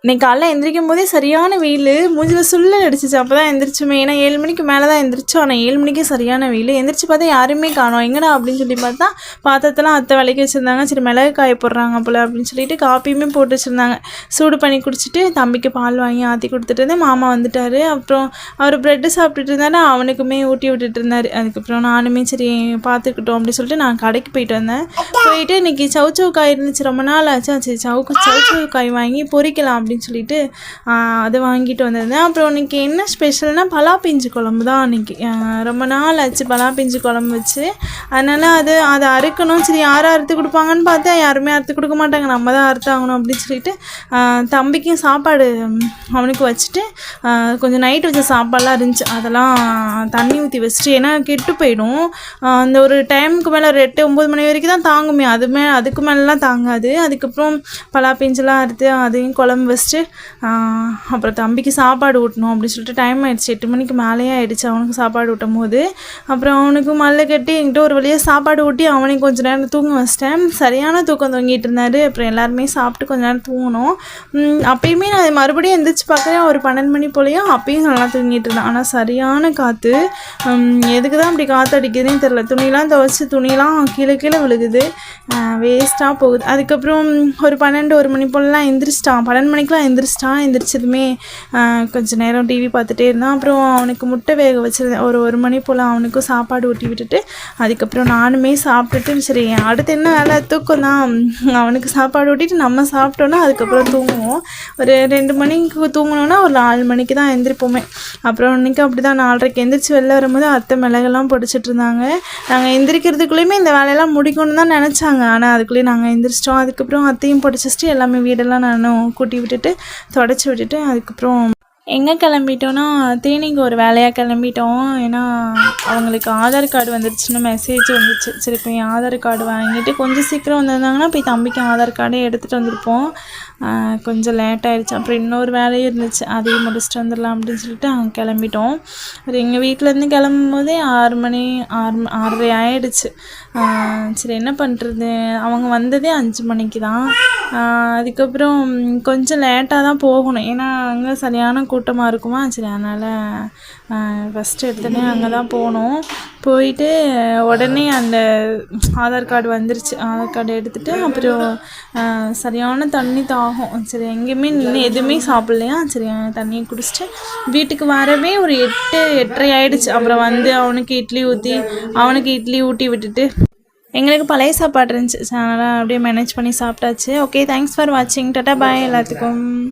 இன்னைக்கு காலைல எந்திரிக்கும் போதே சரியான வெயில், மூஞ்சில் சுள்ளல் அடிச்சிச்சு. அப்போ தான் எந்திரிச்சுமே, ஏன்னா 7 மணிக்கு மேலே தான் எந்திரிச்சோம். ஆனால் 7 மணிக்கே சரியான வெயில். எந்திரிச்சு பார்த்தா யாருமே காணோம். எங்கடா அப்படின்னு சொல்லி பார்த்தா பாத்திரத்தெல்லாம் அத்தை விளக்கி வச்சுருந்தாங்க. சரி மிளகு காய போடுறாங்க போல் அப்படின்னு சொல்லிட்டு காப்பியுமே போட்டு வச்சுருந்தாங்க. சூடு பண்ணி குடிச்சிட்டு தம்பிக்கு பால் வாங்கி ஆற்றி கொடுத்துட்டு இருந்தேன். மாமா வந்துட்டார். அப்புறம் அவர் ப்ரெட்டு சாப்பிட்டுட்டு இருந்தாரு, அவனுக்குமே ஊட்டி விட்டுட்டு இருந்தார். அதுக்கப்புறம் நானுமே சரி பார்த்துக்கிட்டோம் அப்படின்னு சொல்லிட்டு நான் கடைக்கு போயிட்டு வந்தேன். போயிட்டு இன்றைக்கி சவுச்சவு காய் இருந்துச்சு, ரொம்ப நாள் ஆச்சு. சரி சவுச்சவு காய் வாங்கி பொரிக்கலாம் அப்படின்னு சொல்லிட்டு அதை வாங்கிட்டு வந்திருந்தேன். அப்புறம் இன்றைக்கி என்ன ஸ்பெஷல்னால் பலாப்பிஞ்சு குழம்பு தான் அன்றைக்கி. ரொம்ப நாள் ஆச்சு பலாப்பிஞ்சு குழம்பு வச்சு. அதனால் அதை அறுக்கணும். சரி யார் அறுத்து கொடுப்பாங்கன்னு பார்த்தா யாருமே அறுத்து கொடுக்க மாட்டாங்க, நம்ம தான் அறுத்தாகணும் அப்படின்னு சொல்லிட்டு தம்பிக்கும் சாப்பாடு அவனுக்கு வச்சுட்டு கொஞ்சம் நைட் வச்ச சாப்பாடெலாம் இருந்துச்சு, அதெல்லாம் தண்ணி ஊற்றி வச்சுட்டு, ஏன்னா கெட்டு போயிடும். அந்த ஒரு டைமுக்கு மேலே ஒரு 8-9 மணி வரைக்கும் தான் தாங்குமே, அதுக்கு மேலெலாம் தாங்காது. அதுக்கப்புறம் பலாப்பிஞ்செலாம் அறுத்து அதையும் குழம்பு வச்சுட்டு அப்புறம் தம்பிக்கு சாப்பாடு ஊட்டணும் அப்படின்னு சொல்லிட்டு டைம் ஆகிடுச்சு. 8 மணிக்கு மேலேயே ஆகிடுச்சு அவனுக்கு சாப்பாடு ஊட்டும் போது. அப்புறம் அவனுக்கு மல்லை கட்டி என்கிட்ட ஒரு வழியாக சாப்பாடு ஊட்டி அவனையும் கொஞ்சம் நேரம் தூங்க வச்சிட்டேன். சரியான தூக்கம் தூங்கிட்டு இருந்தார். அப்புறம் எல்லாருமே சாப்பிட்டு கொஞ்சம் நேரம் தூங்கணும். அப்பயுமே நான் மறுபடியும் எந்திரிச்சு பார்க்குறேன், ஒரு 12 மணி போலையும் அப்பயும் நல்லா தூங்கிட்டு இருந்தேன். ஆனால் சரியான காற்று, எதுக்கு தான் அப்படி காற்று அடிக்குதுன்னு தெரில. துணியெலாம் துவைச்சி துணியெலாம் கீழே கீழே விழுகுது, வேஸ்ட்டாக போகுது. அதுக்கப்புறம் ஒரு 12-1 மணி போலலாம் எந்திரிச்சிட்டான். 12 மணிக்கெலாம் எந்திரிச்சதுமே கொஞ்சம் நேரம் டிவி பார்த்துட்டே இருந்தான். அப்புறம் அவனுக்கு முட்டை வேக வச்சுருந்தேன். ஒரு மணி போல் அவனுக்கும் சாப்பாடு ஊட்டி விட்டுட்டு அதுக்கப்புறம் நானுமே சாப்பிட்டுட்டு சரி அடுத்து என்ன வேலை, தூக்கம் தான். அவனுக்கு சாப்பாடு ஊட்டிட்டு நம்ம சாப்பிட்டோன்னா அதுக்கப்புறம் தூங்குவோம். ஒரு 2 மணிக்கு தூங்கினோன்னா ஒரு 4 மணிக்கு தான் எந்திரிப்போமே. அப்புறம் இன்றைக்கி அப்படி தான் 4:30க்கு எந்திரிச்சு வெளில வரும்போது அத்தை மிளகெல்லாம் பொடிச்சிட்டு இருந்தாங்க. நாங்கள் எந்திரிக்கிறதுக்குள்ளேயுமே இந்த வேலையெல்லாம் முடிக்கணும்னு தான் நினச்சாங்க, ஆனால் அதுக்குள்ளேயே நாங்கள் எந்திரிச்சிட்டோம். அதுக்கப்புறம் அத்தையும் பொடிச்சிட்டு எல்லாமே வீடெல்லாம் நானும் கூட்டி விட்டுட்டு தொடச்சி விட்டுட்டு அதுக்கப்புறம் எங்கே கிளம்பிட்டோன்னா தேனிக்கு ஒரு வேலையாக கிளம்பிட்டோம். ஏன்னா அவங்களுக்கு ஆதார் கார்டு வந்துருச்சுன்னு மெசேஜ் வந்துச்சு. சரி போய் ஆதார் கார்டு வாங்கிட்டு கொஞ்சம் சீக்கிரம் வந்திருந்தாங்கன்னா போய் தம்பிக்கு ஆதார் கார்டே எடுத்துகிட்டு வந்திருப்போம். கொஞ்சம் லேட் ஆகிடுச்சு. அப்புறம் இன்னொரு வேலையும் இருந்துச்சு, அதையும் முடிச்சுட்டு வந்துடலாம் அப்படின்னு சொல்லிட்டு அங்கே கிளம்பிட்டோம். எங்கள் வீட்டிலேருந்து கிளம்பும் போதே 6:30 ஆகிடுச்சு. சரி என்ன பண்ணுறது, அவங்க வந்ததே 5 மணிக்கு தான். அதுக்கப்புறம் கொஞ்சம் லேட்டாக தான் போகணும், ஏன்னா அங்கே சரியான கூட்டமாக இருக்குமா. சரி அதனால் ஃபஸ்ட்டு எடுத்தோடனே அங்கே தான் போனோம். போயிட்டு உடனே அந்த ஆதார் கார்டு வந்துருச்சு. ஆதார் கார்டு எடுத்துகிட்டு அப்புறம் சரியான தண்ணி தாகம். சரி எங்கேயுமே நின்று எதுவுமே சாப்பிட்லையா, சரி தண்ணியை குடிச்சிட்டு வீட்டுக்கு வரவே ஒரு 8-8:30 ஆகிடுச்சு. அப்புறம் வந்து அவனுக்கு இட்லி ஊட்டி விட்டுட்டு எங்களுக்கு பழைய சாப்பாடு இருந்துச்சு, அதனால் அப்படியே மேனேஜ் பண்ணி சாப்பிட்டாச்சு. ஓகே, தேங்க்ஸ் ஃபார் வாட்சிங். டாட்டா பாய் எல்லாத்துக்கும்.